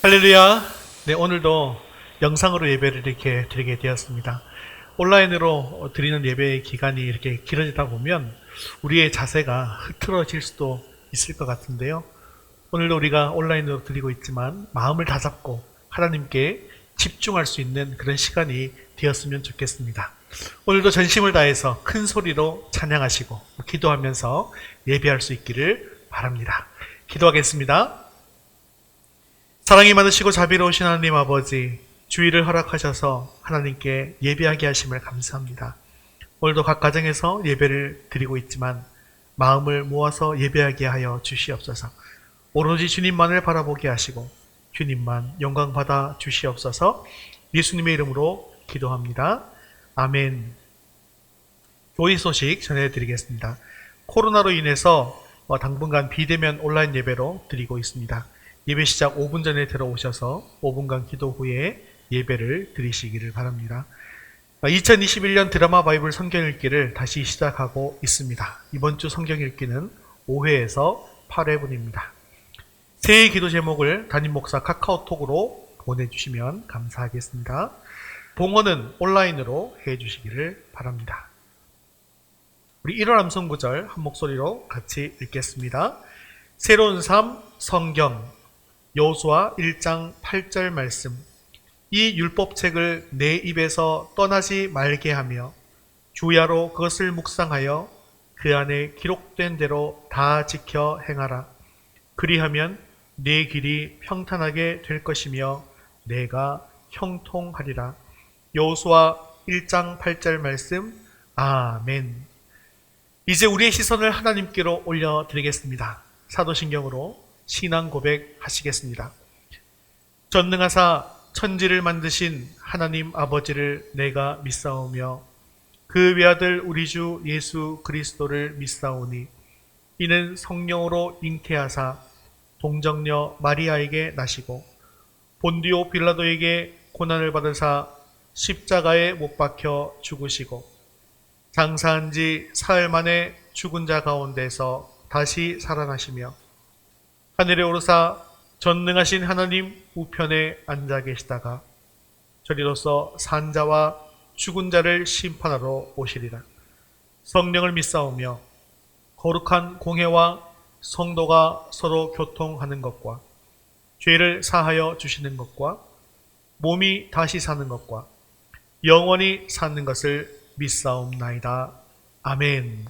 할렐루야. 네, 오늘도 영상으로 예배를 이렇게 드리게 되었습니다. 온라인으로 드리는 예배의 기간이 이렇게 길어지다 보면 우리의 자세가 흐트러질 수도 있을 것 같은데요. 오늘도 우리가 온라인으로 드리고 있지만 마음을 다잡고 하나님께 집중할 수 있는 그런 시간이 되었으면 좋겠습니다. 오늘도 전심을 다해서 큰 소리로 찬양하시고 기도하면서 예배할 수 있기를 바랍니다. 기도하겠습니다. 사랑이 많으시고 자비로우신 하나님 아버지, 주의를 허락하셔서 하나님께 예배하게 하심을 감사합니다. 오늘도 각 가정에서 예배를 드리고 있지만 마음을 모아서 예배하게 하여 주시옵소서. 오로지 주님만을 바라보게 하시고 주님만 영광 받아 주시옵소서. 예수님의 이름으로 기도합니다. 아멘. 교회 소식 전해드리겠습니다. 코로나로 인해서 당분간 비대면 온라인 예배로 드리고 있습니다. 예배 시작 5분 전에 들어오셔서 5분간 기도 후에 예배를 드리시기를 바랍니다. 2021년 드라마 바이블 성경 읽기를 다시 시작하고 있습니다. 이번 주 성경 읽기는 5회에서 8회분입니다. 새해 기도 제목을 담임 목사 카카오톡으로 보내주시면 감사하겠습니다. 봉헌은 온라인으로 해주시기를 바랍니다. 우리 1월 암송 구절 한 목소리로 같이 읽겠습니다. 새로운 삶 성경 여호수아 1장 8절 말씀. 이 율법책을 내 입에서 떠나지 말게 하며 주야로 그것을 묵상하여 그 안에 기록된 대로 다 지켜 행하라. 그리하면 네 길이 평탄하게 될 것이며 내가 형통하리라. 여호수아 1장 8절 말씀. 아멘. 이제 우리의 시선을 하나님께로 올려드리겠습니다. 사도신경으로 신앙 고백하시겠습니다. 전능하사 천지를 만드신 하나님 아버지를 내가 믿사오며 그 외아들 우리 주 예수 그리스도를 믿사오니 이는 성령으로 잉태하사 동정녀 마리아에게 나시고 본디오 빌라도에게 고난을 받으사 십자가에 못 박혀 죽으시고 장사한 지 사흘 만에 죽은 자 가운데서 다시 살아나시며 하늘에 오르사 전능하신 하나님 우편에 앉아 계시다가 저리로서 산 자와 죽은 자를 심판하러 오시리라. 성령을 믿사오며 거룩한 공회와 성도가 서로 교통하는 것과 죄를 사하여 주시는 것과 몸이 다시 사는 것과 영원히 사는 것을 믿사옵나이다. 아멘.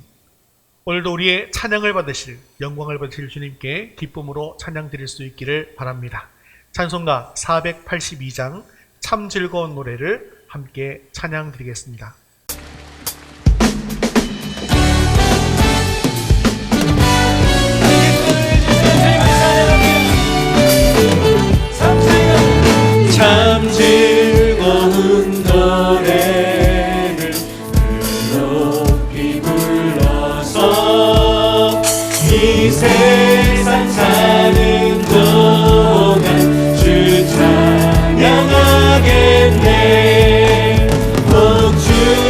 오늘도 우리의 찬양을 받으실, 영광을 받으실 주님께 기쁨으로 찬양 드릴 수 있기를 바랍니다. 찬송가 482장 참 즐거운 노래를 함께 찬양 드리겠습니다. 참 즐거운 노래를 높이 불러서 이 세상 사는 동안 주 찬양하겠네. 복 주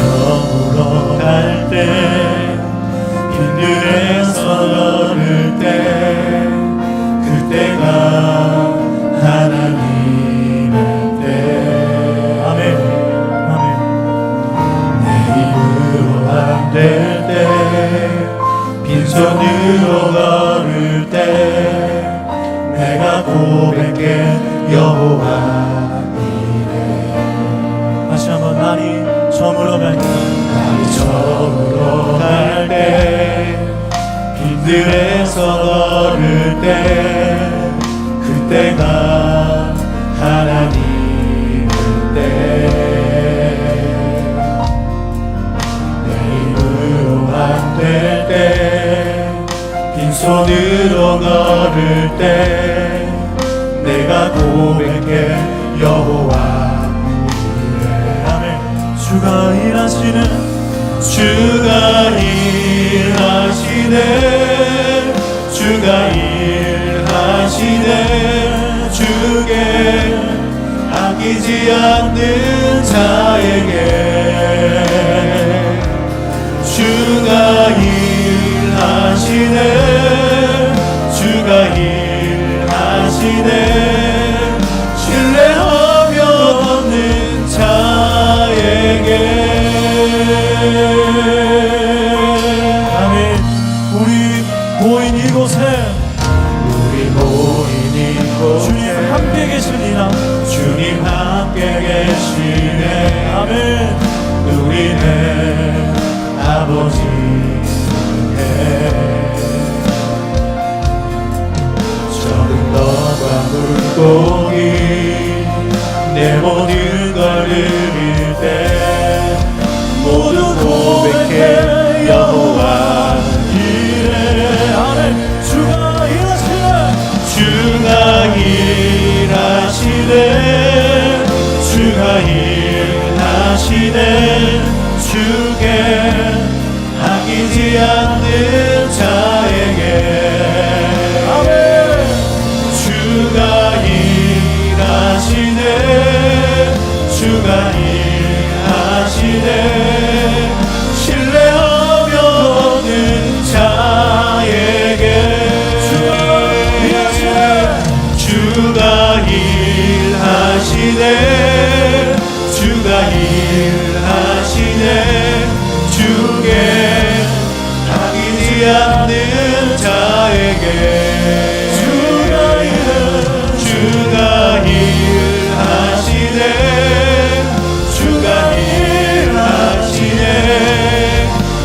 저물어 갈 때, 빈들에서 걸을 때, 그때가 하나님의 때. 아멘. 아멘. 내 입으로 안 될 때, 빈손으로 걸을 때, 내가 고백해 여호와 이래. 다시 한번 날이 저물어 갈 때, 날이 저물어 갈 때, 빈들에서 걸을 때, 그때가 하나님의 때. 내 입으로 안 될 때, 빈손으로 걸을 때, 내가 고백해 여호와 이래. 아멘. 주가 일하시네, 주가 일하시네, 주가 일하시네, 주께 아끼지 않는 자에게. 주가 일하시네, 주가 일하시네, 신뢰하며 얻는 자에게. 아멘. 우리 모인 이곳에, 우리 모인 이곳에 주님 함께 계시니라, 주님 함께 계시네. 아멘. 우리는 아버지께 적은 너와 물고기 내 모든 걸 드릴 때, 모두 고백해 여호와 이래. 아멘. 주가 일하시네, 주가 일하시네, 주가 일하시네, 주께 아끼지 않는 자에게. 아멘. 주가 일하시네, 주가 일하시네, 신뢰하며 얻는 자에게. 주가 일하시네, 주가 일하시네, 주가 일하시네, 주께 아끼지 않는 자에게. 주가 일하시네, 주가 일하시네,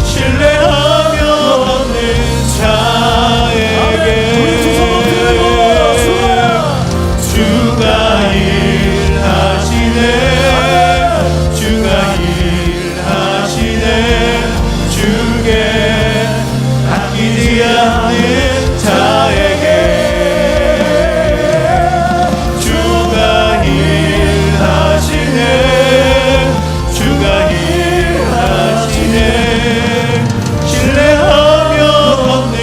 신뢰하며 얻는 자에게. 주가 일하시네, 주가 일하시네, 주께 아끼지 않는 자에게. 주가 일하시네, 주가 일하시네, 신뢰하며 얻는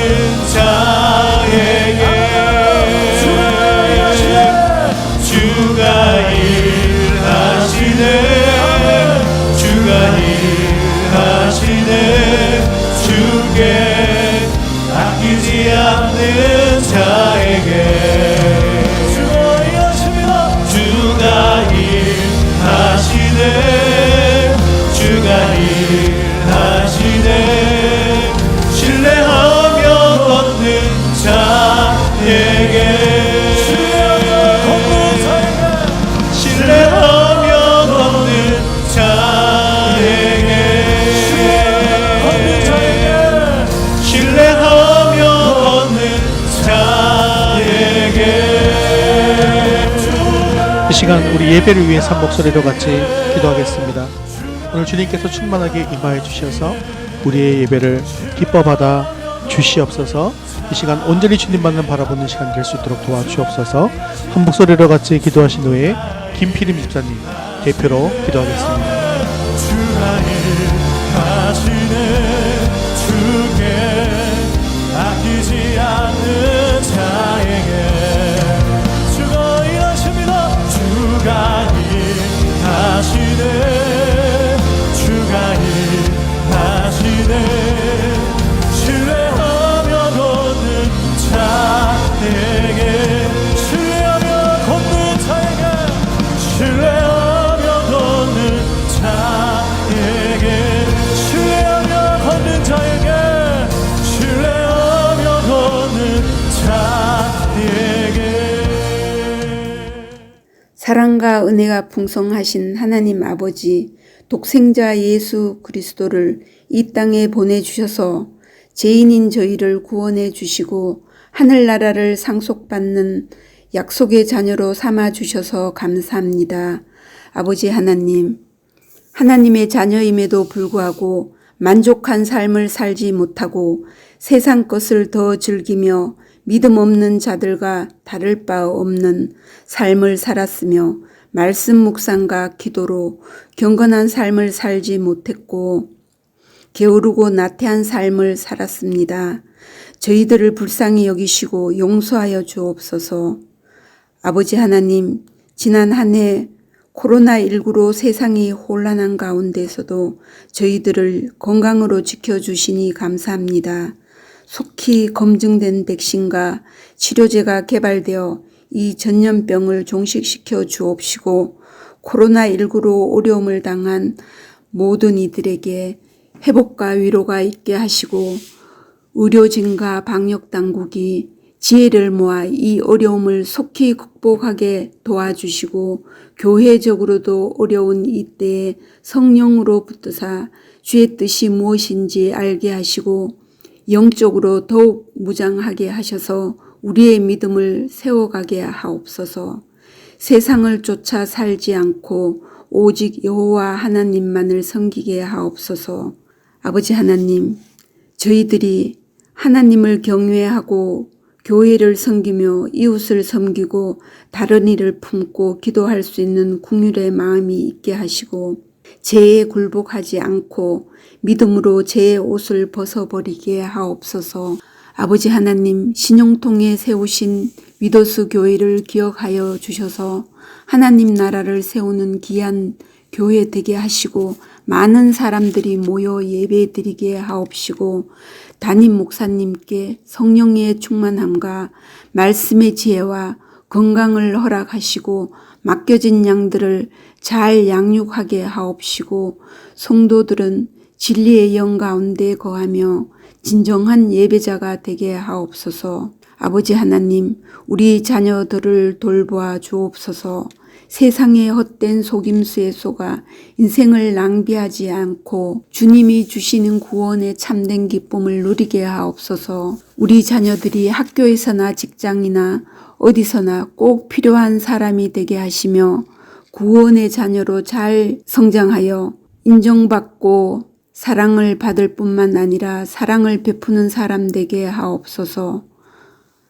자에게. 주가 일하시네, 주가 일하시네, 주께 아끼지 않는 자에게. 주가 일하십니다. 주가 일하시네, 주가 일하시네, 신뢰하며 얻는 자에게. 신뢰하며 얻는 자에게. 신뢰하며 얻는 자에게. 이 시간 우리 예배를 위해서 한 목소리로 같이 기도하겠습니다. 오늘 주님께서 충만하게 임하여 주셔서 우리의 예배를 기뻐 받아 주시옵소서. 이 시간 온전히 주님만을 바라보는 시간 될 수 있도록 도와주옵소서. 한 목소리로 같이 기도하신 후에 김필임 집사님 대표로 기도하겠습니다. 주가 일하시네, 주께 아끼지 않는 자에게. 주가 일하십니다. 주가 일하시네, 주가 일하시네, 사랑과 은혜가 풍성하신 하나님 아버지, 독생자 예수 그리스도를 이 땅에 보내주셔서 죄인인 저희를 구원해 주시고 하늘나라를 상속받는 약속의 자녀로 삼아 주셔서 감사합니다. 아버지 하나님, 하나님의 자녀임에도 불구하고 만족한 삶을 살지 못하고 세상 것을 더 즐기며 믿음 없는 자들과 다를 바 없는 삶을 살았으며 말씀 묵상과 기도로 경건한 삶을 살지 못했고 게으르고 나태한 삶을 살았습니다. 저희들을 불쌍히 여기시고 용서하여 주옵소서. 아버지 하나님, 지난 한 해 코로나19로 세상이 혼란한 가운데서도 저희들을 건강으로 지켜주시니 감사합니다. 속히 검증된 백신과 치료제가 개발되어 이 전염병을 종식시켜 주옵시고 코로나19로 어려움을 당한 모든 이들에게 회복과 위로가 있게 하시고 의료진과 방역당국이 지혜를 모아 이 어려움을 속히 극복하게 도와주시고 교회적으로도 어려운 이때에 성령으로 붙드사 주의 뜻이 무엇인지 알게 하시고 영적으로 더욱 무장하게 하셔서 우리의 믿음을 세워가게 하옵소서. 세상을 쫓아 살지 않고 오직 여호와 하나님만을 섬기게 하옵소서. 아버지 하나님, 저희들이 하나님을 경외하고 교회를 섬기며 이웃을 섬기고 다른 일을 품고 기도할 수 있는 긍휼의 마음이 있게 하시고 죄에 굴복하지 않고 믿음으로 죄의 옷을 벗어버리게 하옵소서. 아버지 하나님, 신용통에 세우신 위도스 교회를 기억하여 주셔서 하나님 나라를 세우는 귀한 교회 되게 하시고 많은 사람들이 모여 예배드리게 하옵시고 담임 목사님께 성령의 충만함과 말씀의 지혜와 건강을 허락하시고 맡겨진 양들을 잘 양육하게 하옵시고 성도들은 진리의 영 가운데 거하며 진정한 예배자가 되게 하옵소서. 아버지 하나님, 우리 자녀들을 돌보아 주옵소서. 세상의 헛된 속임수에 속아 인생을 낭비하지 않고 주님이 주시는 구원의 참된 기쁨을 누리게 하옵소서. 우리 자녀들이 학교에서나 직장이나 어디서나 꼭 필요한 사람이 되게 하시며 구원의 자녀로 잘 성장하여 인정받고 사랑을 받을 뿐만 아니라 사랑을 베푸는 사람 되게 하옵소서.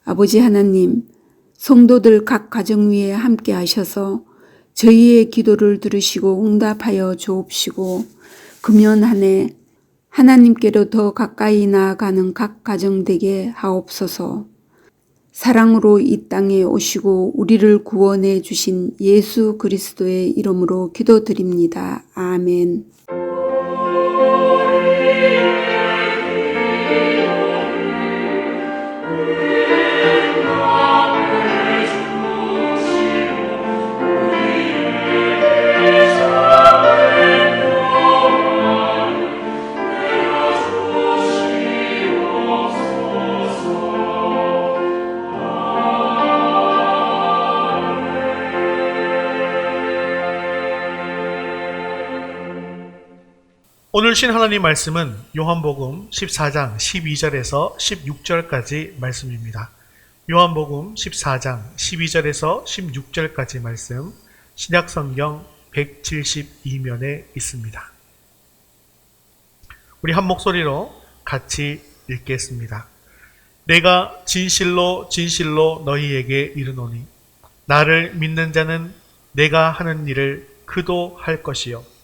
아버지 하나님, 성도들 각 가정 위에 함께 하셔서 저희의 기도를 들으시고 응답하여 주옵시고 금연 한 해 하나님께로 더 가까이 나아가는 각 가정 되게 하옵소서. 사랑으로 이 땅에 오시고 우리를 구원해 주신 예수 그리스도의 이름으로 기도드립니다. 아멘. 오늘 신 하나님 말씀은 요한복음 14장 12절에서 16절까지 말씀입니다. 요한복음 14장 12절에서 16절까지 말씀, 신약성경 172면에 있습니다. 우리 한 목소리로 같이 읽겠습니다. 내가 진실로 진실로 너희에게 이르노니 나를 믿는 자는 내가 하는 일을 그도 할 것이요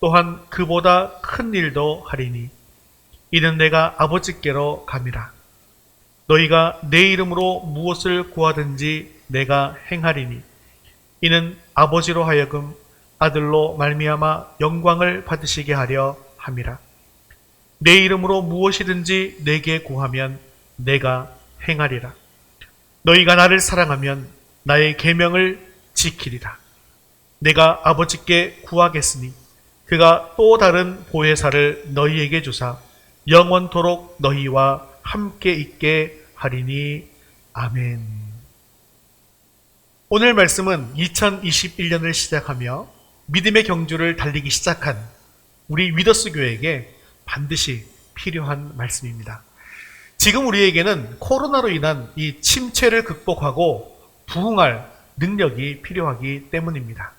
또한 그보다 큰 일도 하리니 이는 내가 아버지께로 감이라. 너희가 내 이름으로 무엇을 구하든지 내가 행하리니 이는 아버지로 하여금 아들로 말미암아 영광을 받으시게 하려 함이라. 내 이름으로 무엇이든지 내게 구하면 내가 행하리라. 너희가 나를 사랑하면 나의 계명을 지키리라. 내가 아버지께 구하겠으니 그가 또 다른 보혜사를 너희에게 주사 영원토록 너희와 함께 있게 하리니. 아멘. 오늘 말씀은 2021년을 시작하며 믿음의 경주를 달리기 시작한 우리 위더스 교회에게 반드시 필요한 말씀입니다. 지금 우리에게는 코로나로 인한 이 침체를 극복하고 부흥할 능력이 필요하기 때문입니다.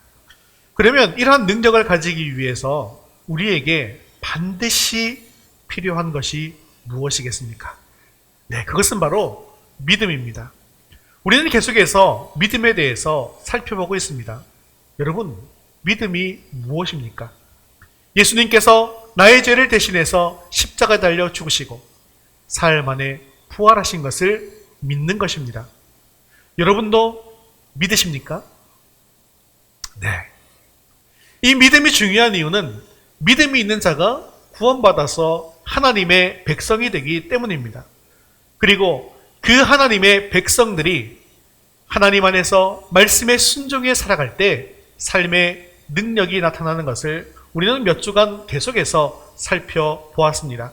그러면 이러한 능력을 가지기 위해서 우리에게 반드시 필요한 것이 무엇이겠습니까? 네, 그것은 바로 믿음입니다. 우리는 계속해서 믿음에 대해서 살펴보고 있습니다. 여러분, 믿음이 무엇입니까? 예수님께서 나의 죄를 대신해서 십자가에 달려 죽으시고 사흘 만에 부활하신 것을 믿는 것입니다. 여러분도 믿으십니까? 네. 이 믿음이 중요한 이유는 믿음이 있는 자가 구원받아서 하나님의 백성이 되기 때문입니다. 그리고 그 하나님의 백성들이 하나님 안에서 말씀에 순종해 살아갈 때 삶의 능력이 나타나는 것을 우리는 몇 주간 계속해서 살펴보았습니다.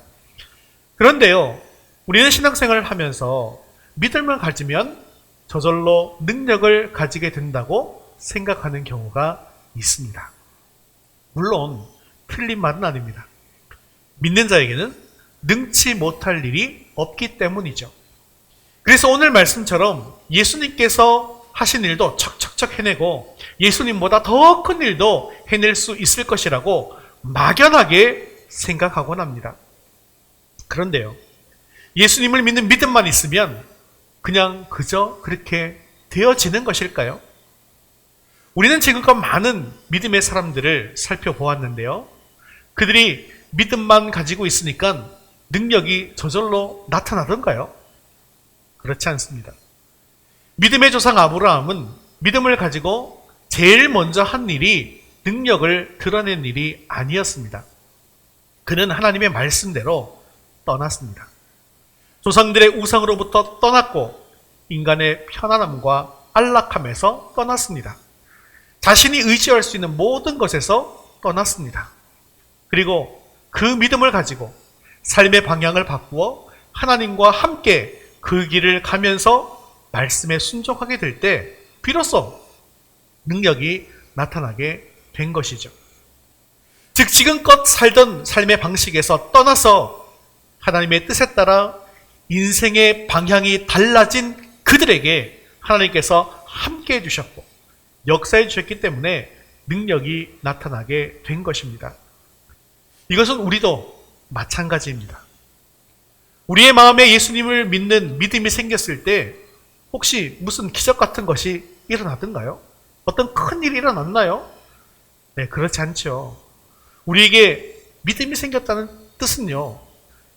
그런데요, 우리는 신앙생활을 하면서 믿음을 가지면 저절로 능력을 가지게 된다고 생각하는 경우가 있습니다. 물론 틀린 말은 아닙니다. 믿는 자에게는 능치 못할 일이 없기 때문이죠. 그래서 오늘 말씀처럼 예수님께서 하신 일도 척척척 해내고 예수님보다 더 큰 일도 해낼 수 있을 것이라고 막연하게 생각하곤 합니다. 그런데요, 예수님을 믿는 믿음만 있으면 그냥 그저 그렇게 되어지는 것일까요? 우리는 지금껏 많은 믿음의 사람들을 살펴보았는데요. 그들이 믿음만 가지고 있으니까 능력이 저절로 나타나던가요? 그렇지 않습니다. 믿음의 조상 아브라함은 믿음을 가지고 제일 먼저 한 일이 능력을 드러낸 일이 아니었습니다. 그는 하나님의 말씀대로 떠났습니다. 조상들의 우상으로부터 떠났고 인간의 편안함과 안락함에서 떠났습니다. 자신이 의지할 수 있는 모든 것에서 떠났습니다. 그리고 그 믿음을 가지고 삶의 방향을 바꾸어 하나님과 함께 그 길을 가면서 말씀에 순종하게 될 때 비로소 능력이 나타나게 된 것이죠. 즉 지금껏 살던 삶의 방식에서 떠나서 하나님의 뜻에 따라 인생의 방향이 달라진 그들에게 하나님께서 함께 해주셨고 역사해 주셨기 때문에 능력이 나타나게 된 것입니다. 이것은 우리도 마찬가지입니다. 우리의 마음에 예수님을 믿는 믿음이 생겼을 때 혹시 무슨 기적 같은 것이 일어나던가요? 어떤 큰 일이 일어났나요? 네, 그렇지 않죠. 우리에게 믿음이 생겼다는 뜻은요,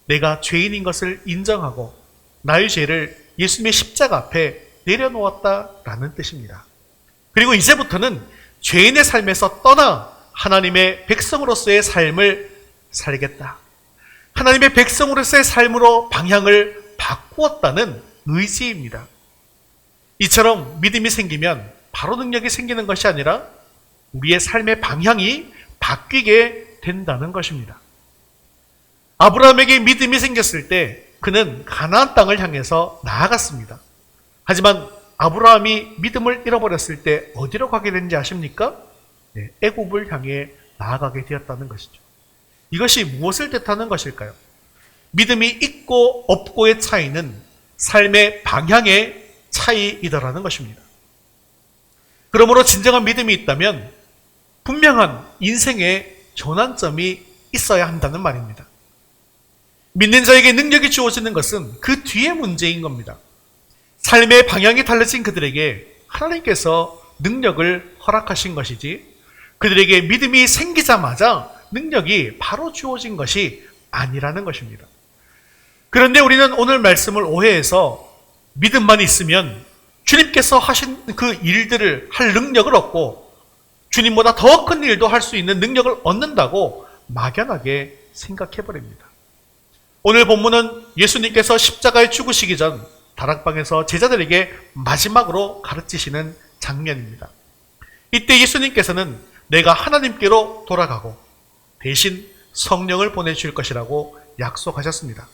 내가 죄인인 것을 인정하고 나의 죄를 예수님의 십자가 앞에 내려놓았다라는 뜻입니다. 그리고 이제부터는 죄인의 삶에서 떠나 하나님의 백성으로서의 삶을 살겠다. 하나님의 백성으로서의 삶으로 방향을 바꾸었다는 의지입니다. 이처럼 믿음이 생기면 바로 능력이 생기는 것이 아니라 우리의 삶의 방향이 바뀌게 된다는 것입니다. 아브라함에게 믿음이 생겼을 때 그는 가나안 땅을 향해서 나아갔습니다. 하지만 아브라함이 믿음을 잃어버렸을 때 어디로 가게 되는지 아십니까? 네, 애굽을 향해 나아가게 되었다는 것이죠. 이것이 무엇을 뜻하는 것일까요? 믿음이 있고 없고의 차이는 삶의 방향의 차이이더라는 것입니다. 그러므로 진정한 믿음이 있다면 분명한 인생의 전환점이 있어야 한다는 말입니다. 믿는 자에게 능력이 주어지는 것은 그 뒤의 문제인 겁니다. 삶의 방향이 달라진 그들에게 하나님께서 능력을 허락하신 것이지 그들에게 믿음이 생기자마자 능력이 바로 주어진 것이 아니라는 것입니다. 그런데 우리는 오늘 말씀을 오해해서 믿음만 있으면 주님께서 하신 그 일들을 할 능력을 얻고 주님보다 더 큰 일도 할 수 있는 능력을 얻는다고 막연하게 생각해버립니다. 오늘 본문은 예수님께서 십자가에 죽으시기 전 다락방에서 제자들에게 마지막으로 가르치시는 장면입니다. 이때 예수님께서는 내가 하나님께로 돌아가고 대신 성령을 보내줄 것이라고 약속하셨습니다.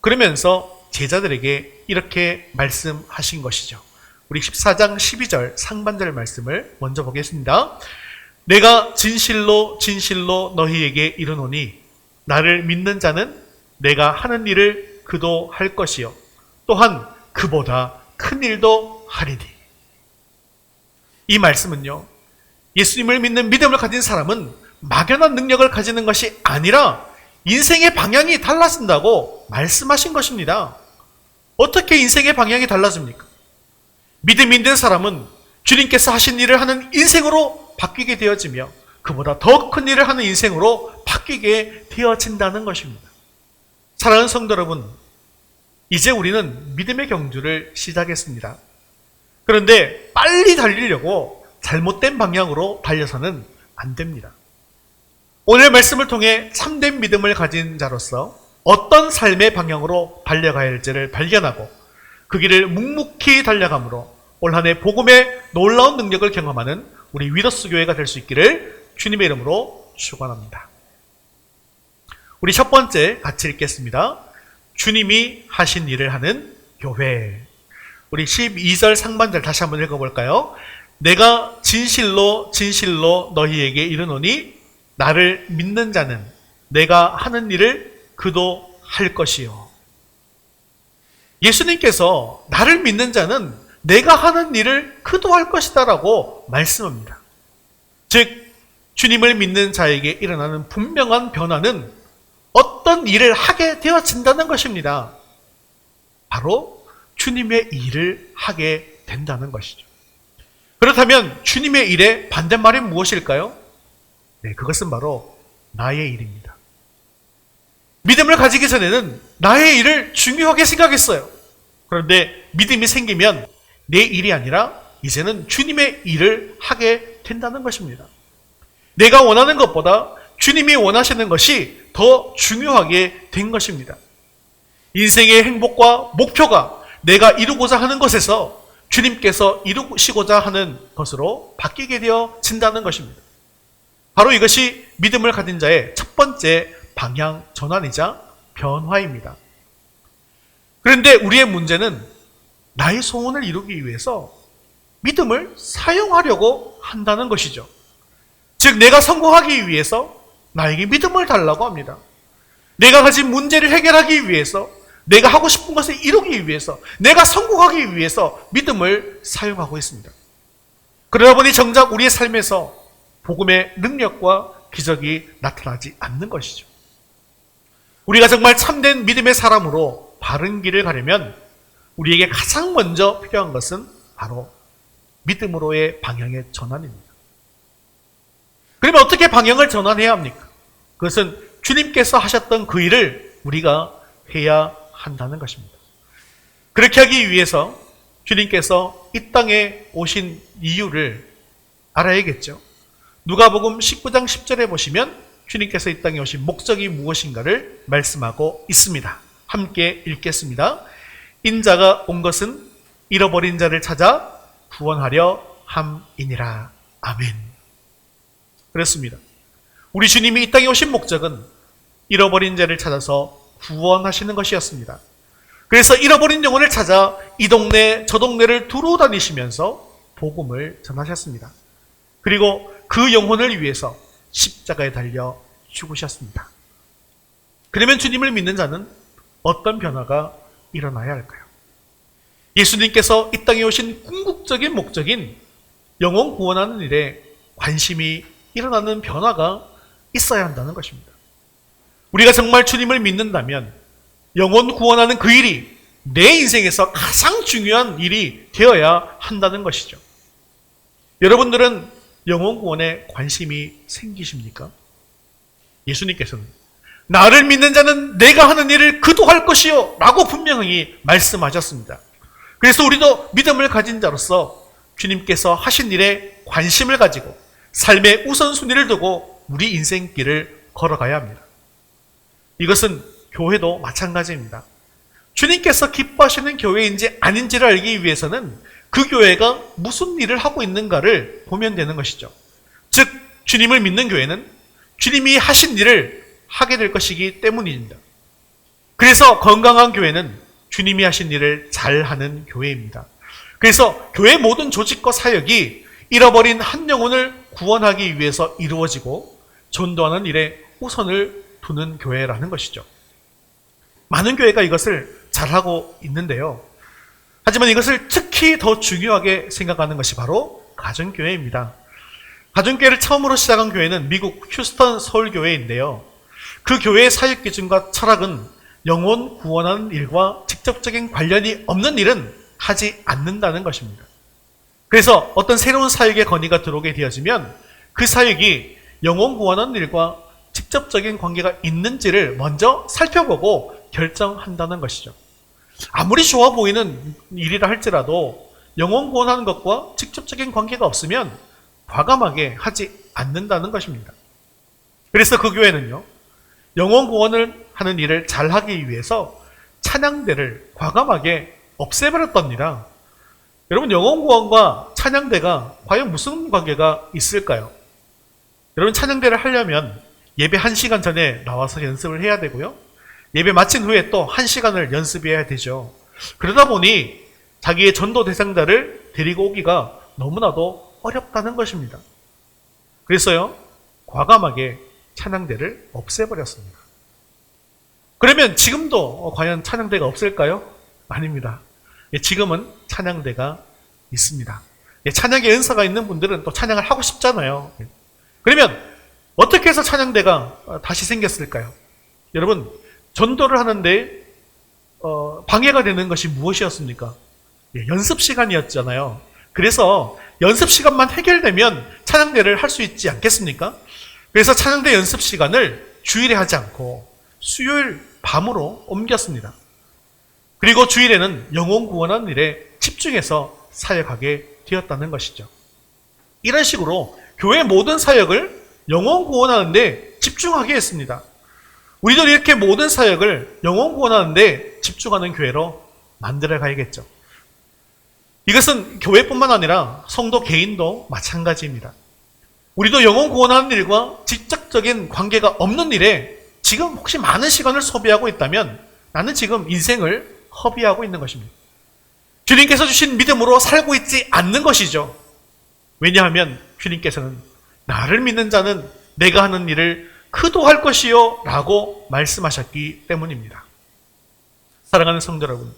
그러면서 제자들에게 이렇게 말씀하신 것이죠. 우리 14장 12절 상반절 말씀을 먼저 보겠습니다. 내가 진실로 진실로 너희에게 이르노니 나를 믿는 자는 내가 하는 일을 그도 할 것이요 또한 그보다 큰 일도 하리니. 이 말씀은요, 예수님을 믿는 믿음을 가진 사람은 막연한 능력을 가지는 것이 아니라 인생의 방향이 달라진다고 말씀하신 것입니다. 어떻게 인생의 방향이 달라집니까? 믿음이 있는 사람은 주님께서 하신 일을 하는 인생으로 바뀌게 되어지며 그보다 더 큰 일을 하는 인생으로 바뀌게 되어진다는 것입니다. 사랑하는 성도 여러분, 이제 우리는 믿음의 경주를 시작했습니다. 그런데 빨리 달리려고 잘못된 방향으로 달려서는 안 됩니다. 오늘 말씀을 통해 참된 믿음을 가진 자로서 어떤 삶의 방향으로 달려가야 할지를 발견하고 그 길을 묵묵히 달려감으로 올 한 해 복음의 놀라운 능력을 경험하는 우리 위더스 교회가 될 수 있기를 주님의 이름으로 축원합니다. 우리 첫 번째 같이 읽겠습니다. 주님이 하신 일을 하는 교회. 우리 12절 상반절 다시 한번 읽어볼까요? 내가 진실로 진실로 너희에게 이르노니 나를 믿는 자는 내가 하는 일을 그도 할 것이요. 예수님께서 나를 믿는 자는 내가 하는 일을 그도 할 것이다 라고 말씀합니다. 즉 주님을 믿는 자에게 일어나는 분명한 변화는 어떤 일을 하게 되어진다는 것입니다. 바로 주님의 일을 하게 된다는 것이죠. 그렇다면 주님의 일의 반대말이 무엇일까요? 네, 그것은 바로 나의 일입니다. 믿음을 가지기 전에는 나의 일을 중요하게 생각했어요. 그런데 믿음이 생기면 내 일이 아니라 이제는 주님의 일을 하게 된다는 것입니다. 내가 원하는 것보다 주님이 원하시는 것이 더 중요하게 된 것입니다. 인생의 행복과 목표가 내가 이루고자 하는 것에서 주님께서 이루시고자 하는 것으로 바뀌게 되어진다는 것입니다. 바로 이것이 믿음을 가진 자의 첫 번째 방향 전환이자 변화입니다. 그런데 우리의 문제는 나의 소원을 이루기 위해서 믿음을 사용하려고 한다는 것이죠. 즉 내가 성공하기 위해서 나에게 믿음을 달라고 합니다. 내가 가진 문제를 해결하기 위해서, 내가 하고 싶은 것을 이루기 위해서, 내가 성공하기 위해서 믿음을 사용하고 있습니다. 그러다 보니 정작 우리의 삶에서 복음의 능력과 기적이 나타나지 않는 것이죠. 우리가 정말 참된 믿음의 사람으로 바른 길을 가려면 우리에게 가장 먼저 필요한 것은 바로 믿음으로의 방향의 전환입니다. 그러면 어떻게 방향을 전환해야 합니까? 그것은 주님께서 하셨던 그 일을 우리가 해야 한다는 것입니다. 그렇게 하기 위해서 주님께서 이 땅에 오신 이유를 알아야겠죠. 누가복음 19장 10절에 보시면 주님께서 이 땅에 오신 목적이 무엇인가를 말씀하고 있습니다. 함께 읽겠습니다. 인자가 온 것은 잃어버린 자를 찾아 구원하려 함이니라. 아멘. 그렇습니다. 우리 주님이 이 땅에 오신 목적은 잃어버린 자를 찾아서 구원하시는 것이었습니다. 그래서 잃어버린 영혼을 찾아 이 동네 저 동네를 두루 다니시면서 복음을 전하셨습니다. 그리고 그 영혼을 위해서 십자가에 달려 죽으셨습니다. 그러면 주님을 믿는 자는 어떤 변화가 일어나야 할까요? 예수님께서 이 땅에 오신 궁극적인 목적인 영혼 구원하는 일에 관심이 일어나는 변화가 있어야 한다는 것입니다. 우리가 정말 주님을 믿는다면 영혼 구원하는 그 일이 내 인생에서 가장 중요한 일이 되어야 한다는 것이죠. 여러분들은 영혼 구원에 관심이 생기십니까? 예수님께서는 나를 믿는 자는 내가 하는 일을 그도 할 것이요 라고 분명히 말씀하셨습니다. 그래서 우리도 믿음을 가진 자로서 주님께서 하신 일에 관심을 가지고 삶의 우선순위를 두고 우리 인생길을 걸어가야 합니다. 이것은 교회도 마찬가지입니다. 주님께서 기뻐하시는 교회인지 아닌지를 알기 위해서는 그 교회가 무슨 일을 하고 있는가를 보면 되는 것이죠. 즉 주님을 믿는 교회는 주님이 하신 일을 하게 될 것이기 때문입니다. 그래서 건강한 교회는 주님이 하신 일을 잘하는 교회입니다. 그래서 교회 모든 조직과 사역이 잃어버린 한 영혼을 구원하기 위해서 이루어지고 전도하는 일에 우선을 두는 교회라는 것이죠. 많은 교회가 이것을 잘하고 있는데요. 하지만 이것을 특히 더 중요하게 생각하는 것이 바로 가정교회입니다. 가정교회를 처음으로 시작한 교회는 미국 휴스턴 서울교회인데요. 그 교회의 사역 기준과 철학은 영혼 구원하는 일과 직접적인 관련이 없는 일은 하지 않는다는 것입니다. 그래서 어떤 새로운 사역의 건의가 들어오게 되어지면 그 사역이 영혼 구원하는 일과 직접적인 관계가 있는지를 먼저 살펴보고 결정한다는 것이죠. 아무리 좋아 보이는 일이라 할지라도 영혼 구원하는 것과 직접적인 관계가 없으면 과감하게 하지 않는다는 것입니다. 그래서 그 교회는요, 영혼 구원을 하는 일을 잘하기 위해서 찬양대를 과감하게 없애버렸답니다. 여러분, 영혼 구원과 찬양대가 과연 무슨 관계가 있을까요? 여러분, 찬양대를 하려면 예배 1시간 전에 나와서 연습을 해야 되고요. 예배 마친 후에 또 1시간을 연습해야 되죠. 그러다 보니 자기의 전도 대상자를 데리고 오기가 너무나도 어렵다는 것입니다. 그래서요, 과감하게 찬양대를 없애버렸습니다. 그러면 지금도 과연 찬양대가 없을까요? 아닙니다. 지금은 찬양대가 있습니다. 찬양의 은사가 있는 분들은 또 찬양을 하고 싶잖아요. 그러면 어떻게 해서 찬양대가 다시 생겼을까요? 여러분, 전도를 하는데 방해가 되는 것이 무엇이었습니까? 연습 시간이었잖아요. 그래서 연습 시간만 해결되면 찬양대를 할 수 있지 않겠습니까? 그래서 찬양대 연습 시간을 주일에 하지 않고 수요일 밤으로 옮겼습니다. 그리고 주일에는 영혼 구원하는 일에 집중해서 사역하게 되었다는 것이죠. 이런 식으로 교회 모든 사역을 영혼 구원하는 데 집중하게 했습니다. 우리도 이렇게 모든 사역을 영혼 구원하는 데 집중하는 교회로 만들어 가야겠죠. 이것은 교회뿐만 아니라 성도 개인도 마찬가지입니다. 우리도 영혼 구원하는 일과 직접적인 관계가 없는 일에 지금 혹시 많은 시간을 소비하고 있다면 나는 지금 인생을 허비하고 있는 것입니다. 주님께서 주신 믿음으로 살고 있지 않는 것이죠. 왜냐하면 주님께서는 나를 믿는 자는 내가 하는 일을 그도할 것이요 라고 말씀하셨기 때문입니다. 사랑하는 성도 여러분,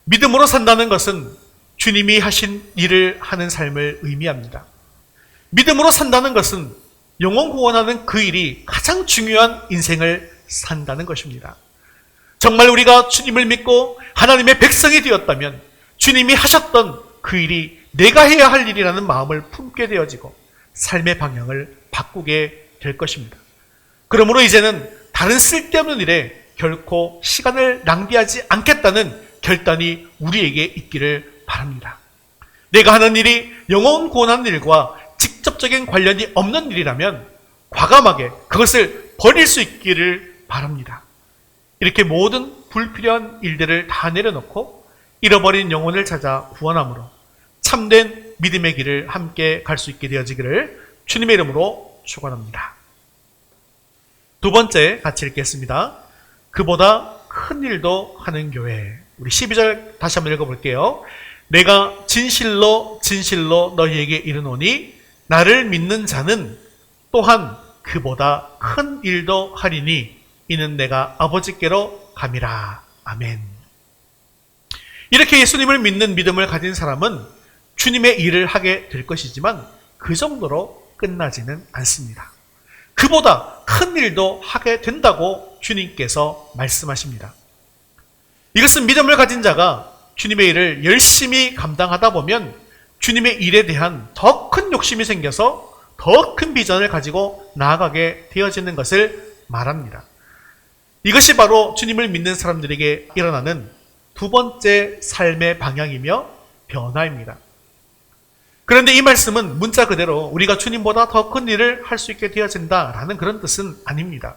믿음으로 산다는 것은 주님이 하신 일을 하는 삶을 의미합니다. 믿음으로 산다는 것은 영혼 구원하는 그 일이 가장 중요한 인생을 산다는 것입니다. 정말 우리가 주님을 믿고 하나님의 백성이 되었다면 주님이 하셨던 그 일이 내가 해야 할 일이라는 마음을 품게 되어지고 삶의 방향을 바꾸게 될 것입니다. 그러므로 이제는 다른 쓸데없는 일에 결코 시간을 낭비하지 않겠다는 결단이 우리에게 있기를 바랍니다. 내가 하는 일이 영혼 구원하는 일과 직접적인 관련이 없는 일이라면 과감하게 그것을 버릴 수 있기를 바랍니다. 이렇게 모든 불필요한 일들을 다 내려놓고 잃어버린 영혼을 찾아 구원함으로 참된 믿음의 길을 함께 갈 수 있게 되어지기를 주님의 이름으로 축원합니다. 두 번째 같이 읽겠습니다. 그보다 큰 일도 하는 교회. 우리 12절 다시 한번 읽어볼게요. 내가 진실로 진실로 너희에게 이르노니 나를 믿는 자는 또한 그보다 큰 일도 하리니 이는 내가 아버지께로 감이라. 아멘. 이렇게 예수님을 믿는 믿음을 가진 사람은 주님의 일을 하게 될 것이지만 그 정도로 끝나지는 않습니다. 그보다 큰 일도 하게 된다고 주님께서 말씀하십니다. 이것은 믿음을 가진 자가 주님의 일을 열심히 감당하다 보면 주님의 일에 대한 더 큰 욕심이 생겨서 더 큰 비전을 가지고 나아가게 되어지는 것을 말합니다. 이것이 바로 주님을 믿는 사람들에게 일어나는 두 번째 삶의 방향이며 변화입니다. 그런데 이 말씀은 문자 그대로 우리가 주님보다 더 큰 일을 할 수 있게 되어진다라는 그런 뜻은 아닙니다.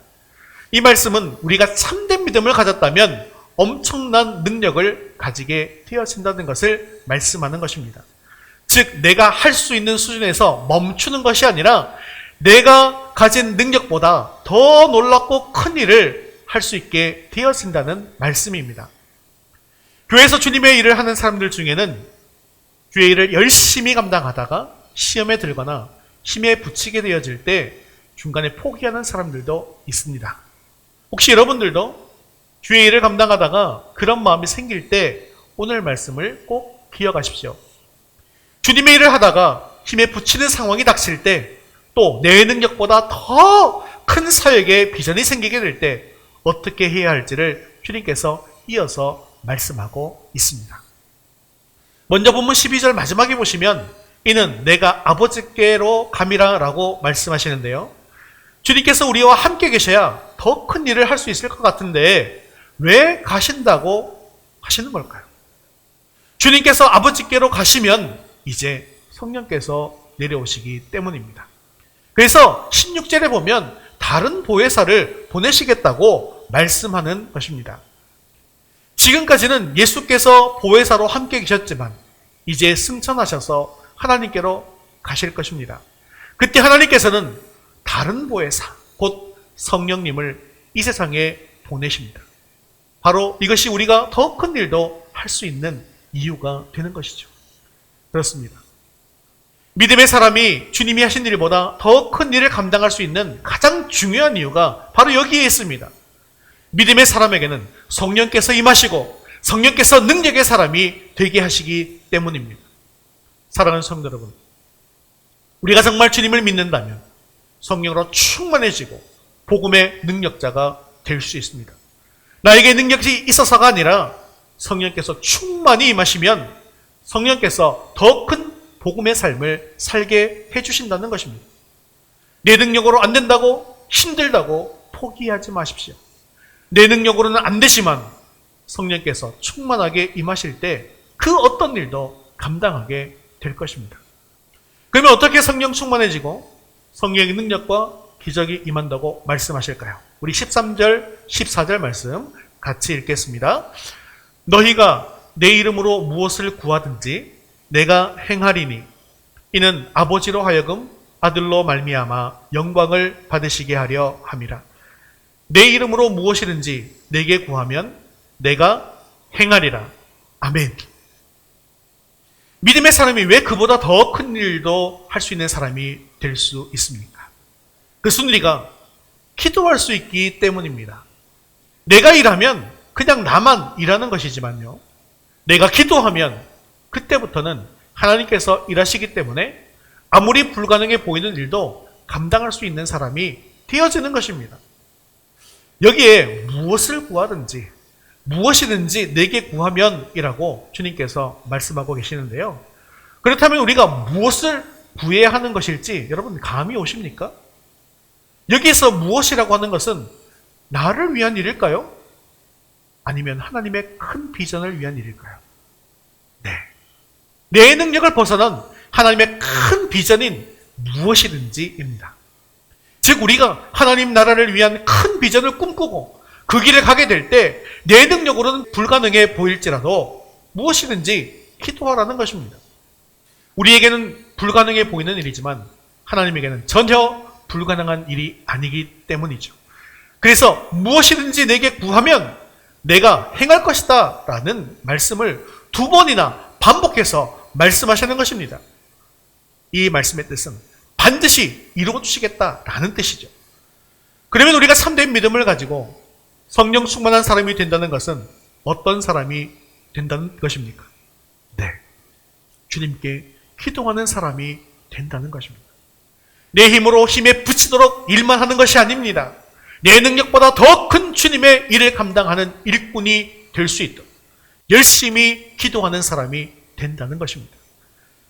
이 말씀은 우리가 참된 믿음을 가졌다면 엄청난 능력을 가지게 되어진다는 것을 말씀하는 것입니다. 즉 내가 할 수 있는 수준에서 멈추는 것이 아니라 내가 가진 능력보다 더 놀랍고 큰 일을 할 수 있게 되어진다는 말씀입니다. 교회에서 주님의 일을 하는 사람들 중에는 주의 일을 열심히 감당하다가 시험에 들거나 힘에 부치게 되어질 때 중간에 포기하는 사람들도 있습니다. 혹시 여러분들도 주의 일을 감당하다가 그런 마음이 생길 때 오늘 말씀을 꼭 기억하십시오. 주님의 일을 하다가 힘에 부치는 상황이 닥칠 때, 또 내 능력보다 더 큰 사역의 비전이 생기게 될 때 어떻게 해야 할지를 주님께서 이어서 말씀하고 있습니다. 먼저 본문 12절 마지막에 보시면 이는 내가 아버지께로 감이라 라고 말씀하시는데요. 주님께서 우리와 함께 계셔야 더 큰 일을 할 수 있을 것 같은데 왜 가신다고 하시는 걸까요? 주님께서 아버지께로 가시면 이제 성령께서 내려오시기 때문입니다. 그래서 16절에 보면 다른 보혜사를 보내시겠다고 말씀하는 것입니다. 지금까지는 예수께서 보혜사로 함께 계셨지만 이제 승천하셔서 하나님께로 가실 것입니다. 그때 하나님께서는 다른 보혜사, 곧 성령님을 이 세상에 보내십니다. 바로 이것이 우리가 더 큰 일도 할 수 있는 이유가 되는 것이죠. 그렇습니다. 믿음의 사람이 주님이 하신 일보다 더 큰 일을 감당할 수 있는 가장 중요한 이유가 바로 여기에 있습니다. 믿음의 사람에게는 성령께서 임하시고 성령께서 능력의 사람이 되게 하시기 때문입니다. 사랑하는 성도 여러분, 우리가 정말 주님을 믿는다면 성령으로 충만해지고 복음의 능력자가 될 수 있습니다. 나에게 능력이 있어서가 아니라 성령께서 충만히 임하시면 성령께서 더 큰 복음의 삶을 살게 해주신다는 것입니다. 내 능력으로 안 된다고 힘들다고 포기하지 마십시오. 내 능력으로는 안 되지만 성령께서 충만하게 임하실 때 그 어떤 일도 감당하게 될 것입니다. 그러면 어떻게 성령 충만해지고 성령의 능력과 기적이 임한다고 말씀하실까요? 우리 13절, 14절 말씀 같이 읽겠습니다. 너희가 내 이름으로 무엇을 구하든지 내가 행하리니 이는 아버지로 하여금 아들로 말미암아 영광을 받으시게 하려 함이라. 내 이름으로 무엇이든지 내게 구하면 내가 행하리라. 아멘. 믿음의 사람이 왜 그보다 더 큰 일도 할 수 있는 사람이 될 수 있습니까? 그 순리가 기도할 수 있기 때문입니다. 내가 일하면 그냥 나만 일하는 것이지만요, 내가 기도하면 그때부터는 하나님께서 일하시기 때문에 아무리 불가능해 보이는 일도 감당할 수 있는 사람이 되어지는 것입니다. 여기에 무엇을 구하든지 무엇이든지 내게 구하면 이라고 주님께서 말씀하고 계시는데요. 그렇다면 우리가 무엇을 구해야 하는 것일지 여러분 감이 오십니까? 여기에서 무엇이라고 하는 것은 나를 위한 일일까요? 아니면 하나님의 큰 비전을 위한 일일까요? 네. 내 능력을 벗어난 하나님의 큰 비전인 무엇이든지입니다. 즉 우리가 하나님 나라를 위한 큰 비전을 꿈꾸고 그 길을 가게 될 때 내 능력으로는 불가능해 보일지라도 무엇이든지 기도하라는 것입니다. 우리에게는 불가능해 보이는 일이지만 하나님에게는 전혀 불가능한 일이 아니기 때문이죠. 그래서 무엇이든지 내게 구하면 내가 행할 것이다 라는 말씀을 2번이나 반복해서 말씀하시는 것입니다. 이 말씀의 뜻은 반드시 이루어 주시겠다라는 뜻이죠. 그러면 우리가 참된 믿음을 가지고 성령 충만한 사람이 된다는 것은 어떤 사람이 된다는 것입니까? 네, 주님께 기도하는 사람이 된다는 것입니다. 내 힘으로 힘에 부치도록 일만 하는 것이 아닙니다. 내 능력보다 더 큰 주님의 일을 감당하는 일꾼이 될 수 있도록 열심히 기도하는 사람이 된다는 것입니다.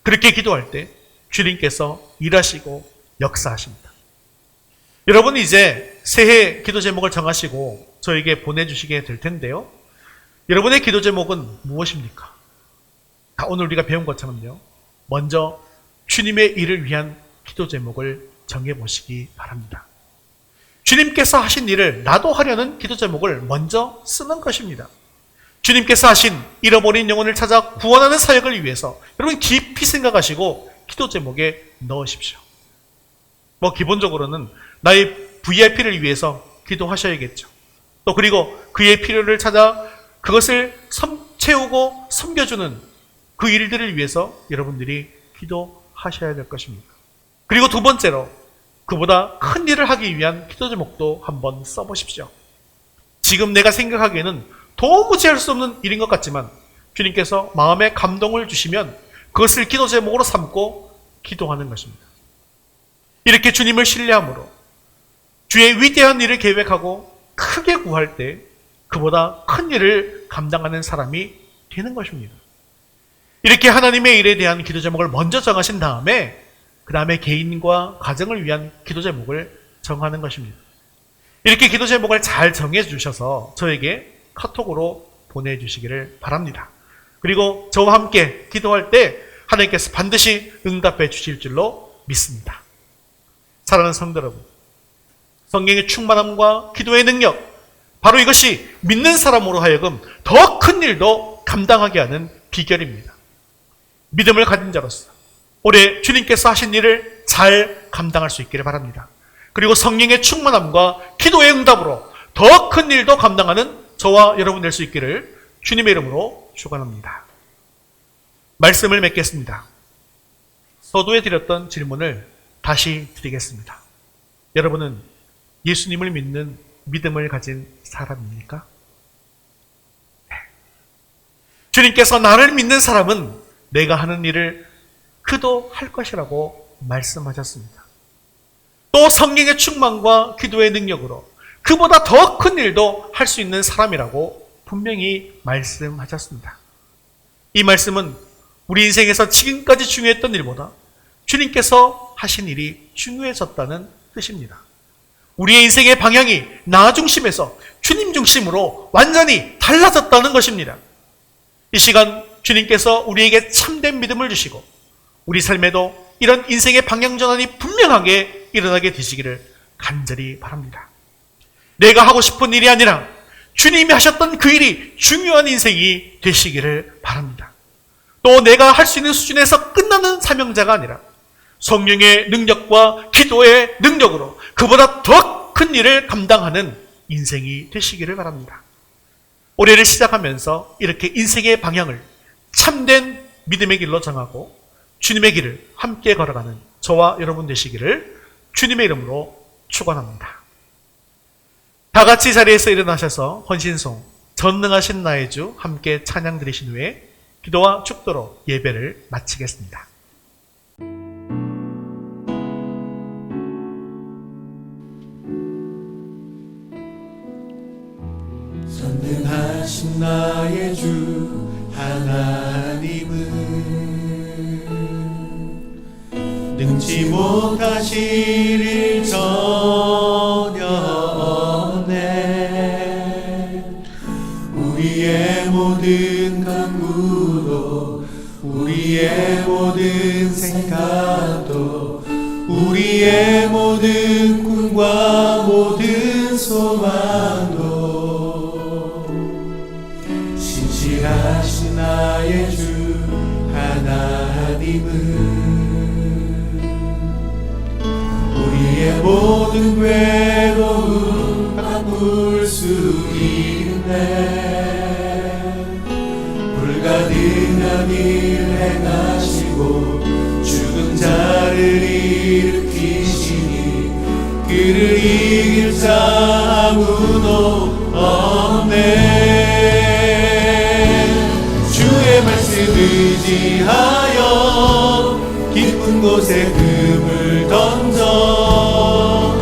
그렇게 기도할 때 주님께서 일하시고 역사하십니다. 여러분이 이제 새해 기도 제목을 정하시고 저에게 보내주시게 될 텐데요. 여러분의 기도 제목은 무엇입니까? 오늘 우리가 배운 것처럼요. 먼저 주님의 일을 위한 기도 제목을 정해보시기 바랍니다. 주님께서 하신 일을 나도 하려는 기도 제목을 먼저 쓰는 것입니다. 주님께서 하신 잃어버린 영혼을 찾아 구원하는 사역을 위해서 여러분 깊이 생각하시고 기도 제목에 넣으십시오. 기본적으로는 나의 VIP를 위해서 기도하셔야겠죠. 또 그리고 그의 필요를 찾아 그것을 채우고 섬겨주는 그 일들을 위해서 여러분들이 기도하셔야 될 것입니다. 그리고 두 번째로 그보다 큰 일을 하기 위한 기도 제목도 한번 써보십시오. 지금 내가 생각하기에는 도무지 할 수 없는 일인 것 같지만 주님께서 마음에 감동을 주시면 그것을 기도 제목으로 삼고 기도하는 것입니다. 이렇게 주님을 신뢰함으로 주의 위대한 일을 계획하고 크게 구할 때 그보다 큰 일을 감당하는 사람이 되는 것입니다. 이렇게 하나님의 일에 대한 기도 제목을 먼저 정하신 다음에 그 다음에 개인과 가정을 위한 기도 제목을 정하는 것입니다. 이렇게 기도 제목을 잘 정해 주셔서 저에게 카톡으로 보내주시기를 바랍니다. 그리고 저와 함께 기도할 때 하나님께서 반드시 응답해 주실 줄로 믿습니다. 사랑하는 성도 여러분, 성령의 충만함과 기도의 능력, 바로 이것이 믿는 사람으로 하여금 더 큰 일도 감당하게 하는 비결입니다. 믿음을 가진 자로서 올해 주님께서 하신 일을 잘 감당할 수 있기를 바랍니다. 그리고 성령의 충만함과 기도의 응답으로 더 큰 일도 감당하는 저와 여러분 될 수 있기를 주님의 이름으로 축원합니다. 말씀을 맺겠습니다. 서두에 드렸던 질문을 다시 드리겠습니다. 여러분은 예수님을 믿는 믿음을 가진 사람입니까? 네. 주님께서 나를 믿는 사람은 내가 하는 일을 그도 할 것이라고 말씀하셨습니다. 또 성령의 충만과 기도의 능력으로 그보다 더 큰 일도 할 수 있는 사람이라고 분명히 말씀하셨습니다. 이 말씀은 우리 인생에서 지금까지 중요했던 일보다 주님께서 하신 일이 중요해졌다는 뜻입니다. 우리의 인생의 방향이 나 중심에서 주님 중심으로 완전히 달라졌다는 것입니다. 이 시간 주님께서 우리에게 참된 믿음을 주시고 우리 삶에도 이런 인생의 방향 전환이 분명하게 일어나게 되시기를 간절히 바랍니다. 내가 하고 싶은 일이 아니라 주님이 하셨던 그 일이 중요한 인생이 되시기를 바랍니다. 또 내가 할 수 있는 수준에서 끝나는 사명자가 아니라 성령의 능력과 기도의 능력으로 그보다 더 큰 일을 감당하는 인생이 되시기를 바랍니다. 올해를 시작하면서 이렇게 인생의 방향을 참된 믿음의 길로 정하고 주님의 길을 함께 걸어가는 저와 여러분 되시기를 주님의 이름으로 축원합니다. 다 같이 자리에서 일어나셔서 헌신송 전능하신 나의 주 함께 찬양 드리신 후에 기도와 축도로 예배를 마치겠습니다. 전능하신 나의 주 하나님은 능치 못하실 일 전혀 없네. 우리의 모든 간구도 우리의 모든 생각도 우리의 모든 꿈과 모든 소망도 신실하신 나의 주 하나님은 우리의 모든 괴로움 바꿀 수 있네. 불가능한 일 행하시고 죽은 자를 일으키시니 그를 이길 자 아무도 없네. 주의 말씀 의지하여 깊은 곳에 금을 던져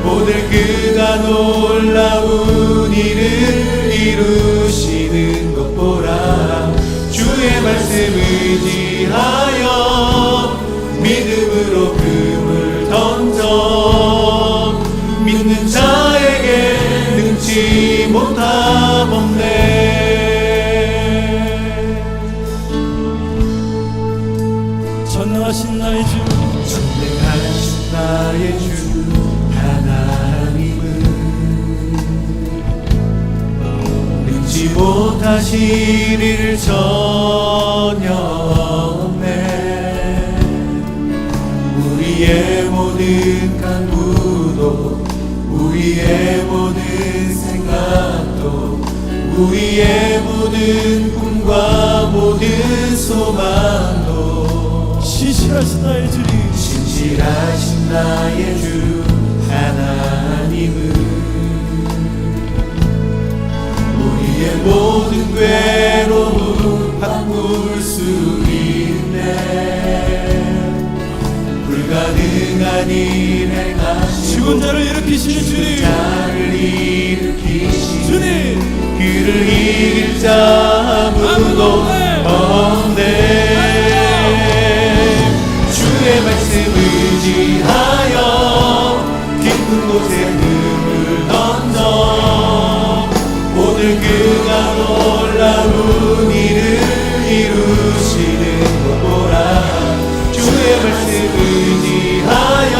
오늘 그가 놀라운 일을 이루시는 것 보라. 주의 말씀 의지하여 믿음으로 금을 던져 믿는 자에게 능치 못함 없네. 전능하신 나의 주 전능하신 나의 주 하나님은 능치 못하실 일 전혀 없네. 우리의 모든 간구도 우리의 모든 생각도 우리의 모든 꿈 꿈과 모든 소망도 신실하신 나의 주님 신실하신 나의 주 하나님은 우리의 모든 괴로움 바꿀 수 있네. 불가능한 일 행하시고 죽은 자를 일으키시는 주님 자를 일으키시니 주님 그를 이길 자 아무도 없네. 주의 말씀 의지하여 깊은 곳에 눈을 던져 오늘 그가 놀라운 일을 이루시는 것 보라. 주의 말씀 의지하여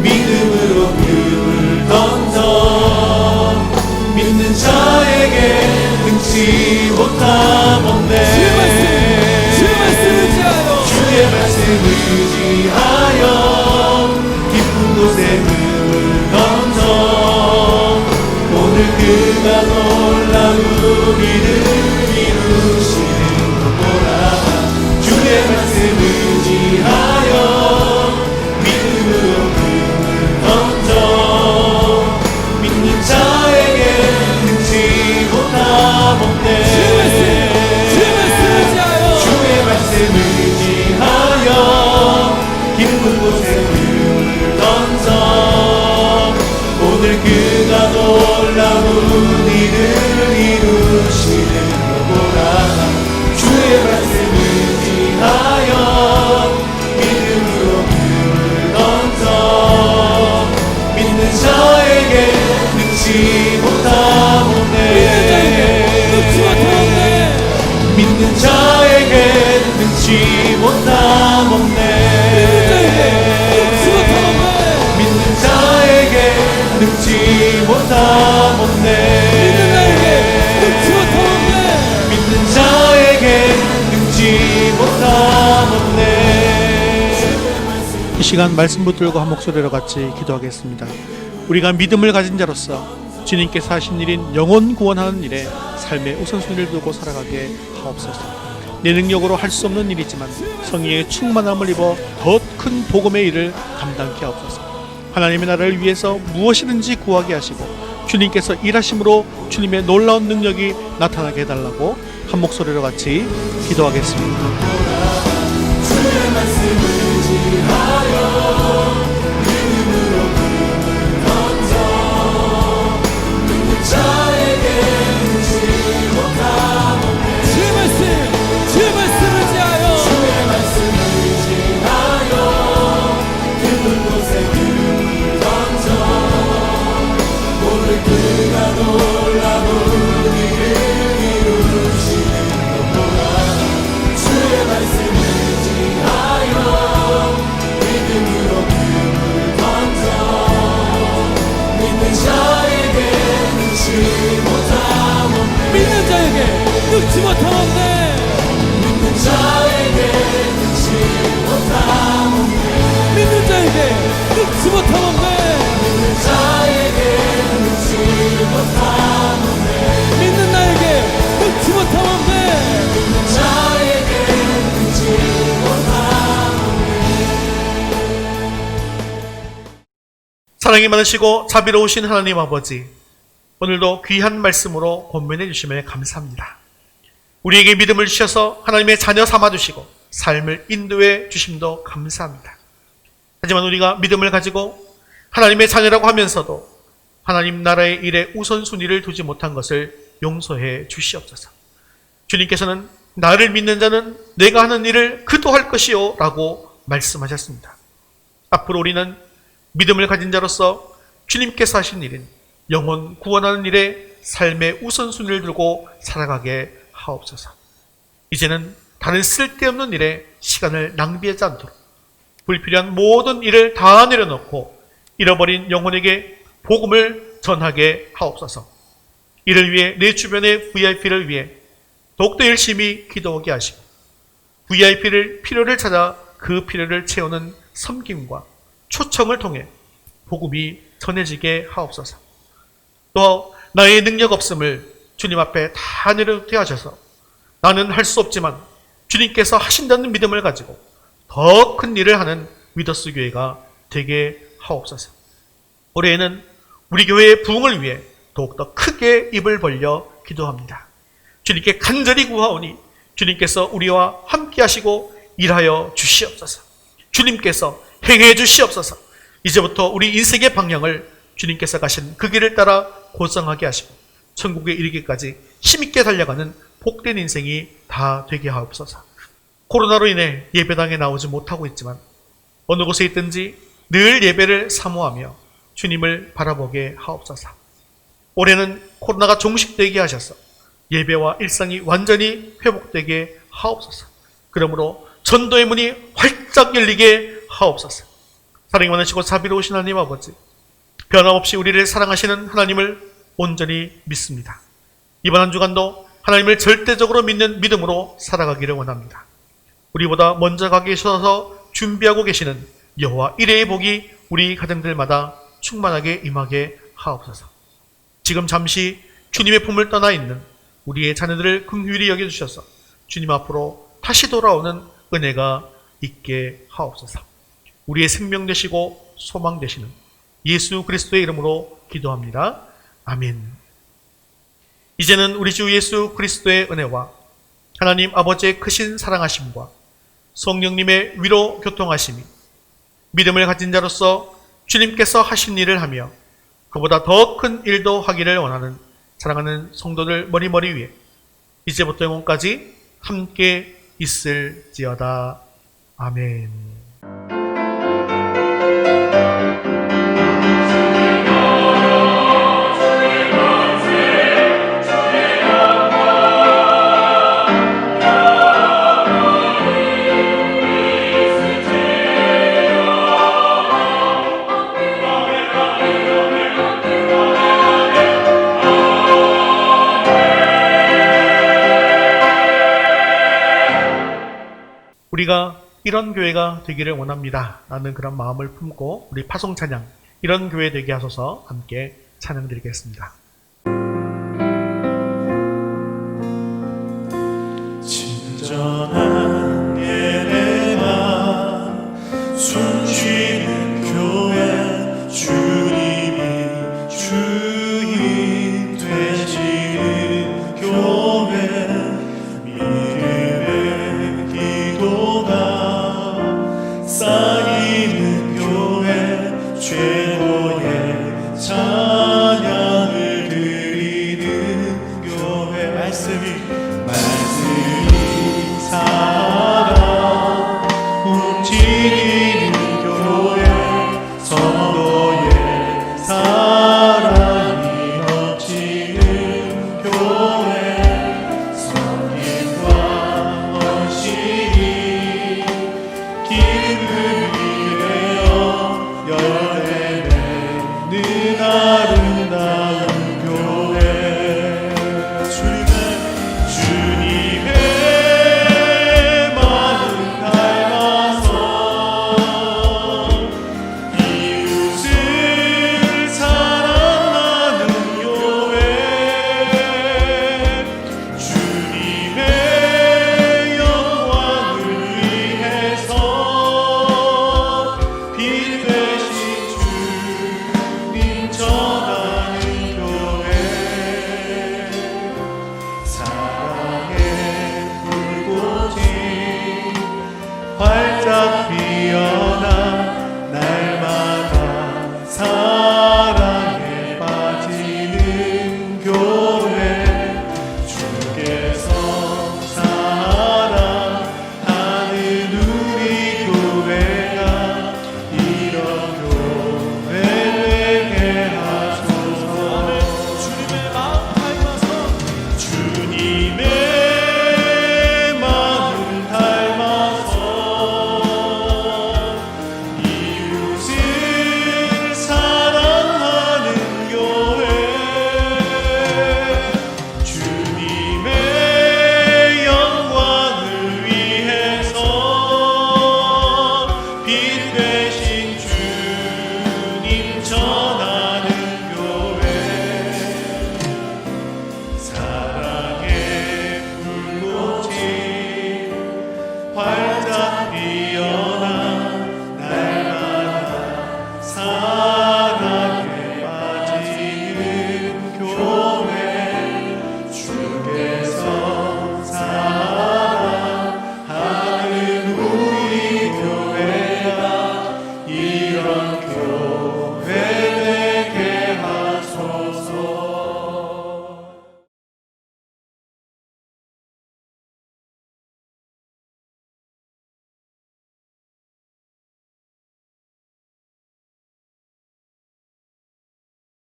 믿음으로 눈을 던져 믿는 자에게 능치 못함 없네. 주의 말씀 의지하여 주의 말씀 의지하여 깊은 곳에 눈을 던져 오늘 그가 놀라운 일을 이루시는 것 보라. 주의 말씀 의지하여 믿음으로 눈을 던져 믿는 자에게 능치 못함 없네. 주의 말씀 의지하여 주의 말씀 의지하여 깊은 곳에 눈을 던져 오늘 그가 놀라운 일을 이루시는 것 보라. 주의 말씀 의지하여 믿음으로 눈을 던져 믿는 자에게 능치 못함 없네. 믿는 자에게 능치 못함 없네. 믿는 자에게 능치 못함 없네. 믿는 자에게 능치 못함 없네. 이 시간 말씀 붙들고 한 목소리로 같이 기도하겠습니다. 우리가 믿음을 가진 자로서 주님께서 하신 일인 영혼 구원하는 일에 삶의 우선순위를 두고 살아가게 하옵소서. 내 능력으로 할 수 없는 일이지만 성령의 충만함을 입어 더 큰 복음의 일을 감당케 하옵소서. 하나님의 나라를 위해서 무엇이든지 구하게 하시고 주님께서 일하심으로 주님의 놀라운 능력이 나타나게 해달라고 한 목소리로 같이 기도하겠습니다. 주의 말씀 의지하여 믿음으로 눈을 던져 믿는 자에게 능치 못함 없네. 주의 말씀 의지하여 주의 말씀 의지하여 깊은 곳에 눈을 던져 오늘 그가 놀라운 일을 이루시는 것 보라. 주의 말씀 의지하여 믿음으로 눈을 던져 믿는 자에게 능치 못함 없네. 믿는 자에게 늙지 못함 없네. 믿는 자에게 능치 못함 없네. 믿는 자에게 늙지 못함 없네. 믿는 자에게 능치 못함 없네. 믿는 나에게 늙지 못함 없네. 믿는 자에게 능치 못함 사랑이 많으시고 자비로우신 하나님 아버지, 오늘도 귀한 말씀으로 권면해 주심에 감사합니다. 우리에게 믿음을 주셔서 하나님의 자녀 삼아주시고 삶을 인도해 주심도 감사합니다. 하지만 우리가 믿음을 가지고 하나님의 자녀라고 하면서도 하나님 나라의 일에 우선순위를 두지 못한 것을 용서해 주시옵소서. 주님께서는 나를 믿는 자는 내가 하는 일을 그도 할 것이요 라고 말씀하셨습니다. 앞으로 우리는 믿음을 가진 자로서 주님께서 하신 일인 영혼 구원하는 일에 삶의 우선순위를 두고 살아가게 하옵소서. 이제는 다른 쓸데없는 일에 시간을 낭비하지 않도록 불필요한 모든 일을 다 내려놓고 잃어버린 영혼에게 복음을 전하게 하옵소서. 이를 위해 내 주변의 VIP를 위해 더욱더 열심히 기도하게 하시고 VIP를 필요를 찾아 그 필요를 채우는 섬김과 초청을 통해 복음이 전해지게 하옵소서. 또 나의 능력 없음을 주님 앞에 다 내려놓게 하셔서 나는 할 수 없지만 주님께서 하신다는 믿음을 가지고 더 큰 일을 하는 위더스 교회가 되게 하옵소서. 올해에는 우리 교회의 부흥을 위해 더욱더 크게 입을 벌려 기도합니다. 주님께 간절히 구하오니 주님께서 우리와 함께 하시고 일하여 주시옵소서. 주님께서 행해 주시옵소서. 이제부터 우리 인생의 방향을 주님께서 가신 그 길을 따라 고정하게 하시고 천국에 이르기까지 힘있게 달려가는 복된 인생이 다 되게 하옵소서. 코로나로 인해 예배당에 나오지 못하고 있지만 어느 곳에 있든지 늘 예배를 사모하며 주님을 바라보게 하옵소서. 올해는 코로나가 종식되게 하셔서 예배와 일상이 완전히 회복되게 하옵소서. 그러므로 전도의 문이 활짝 열리게 하옵소서. 사랑이 많으시고 자비로우신 하나님 아버지, 변함없이 우리를 사랑하시는 하나님을 온전히 믿습니다. 이번 한 주간도 하나님을 절대적으로 믿는 믿음으로 살아가기를 원합니다. 우리보다 먼저 가 계셔서 준비하고 계시는 여호와 이레의 복이 우리 가정들마다 충만하게 임하게 하옵소서. 지금 잠시 주님의 품을 떠나 있는 우리의 자녀들을 긍휼히 여겨주셔서 주님 앞으로 다시 돌아오는 은혜가 있게 하옵소서. 우리의 생명 되시고 소망 되시는 예수 그리스도의 이름으로 기도합니다. 아멘. 이제는 우리 주 예수 그리스도의 은혜와 하나님 아버지의 크신 사랑하심과 성령님의 위로 교통하심이 믿음을 가진 자로서 주님께서 하신 일을 하며 그보다 더 큰 일도 하기를 원하는 사랑하는 성도들 머리머리 위에 이제부터 영원까지 함께 있을지어다. 아멘. 우리가 이런 교회가 되기를 원합니다. 라는 그런 마음을 품고 우리 파송 찬양, 이런 교회 되게 하소서 함께 찬양 드리겠습니다. 진정한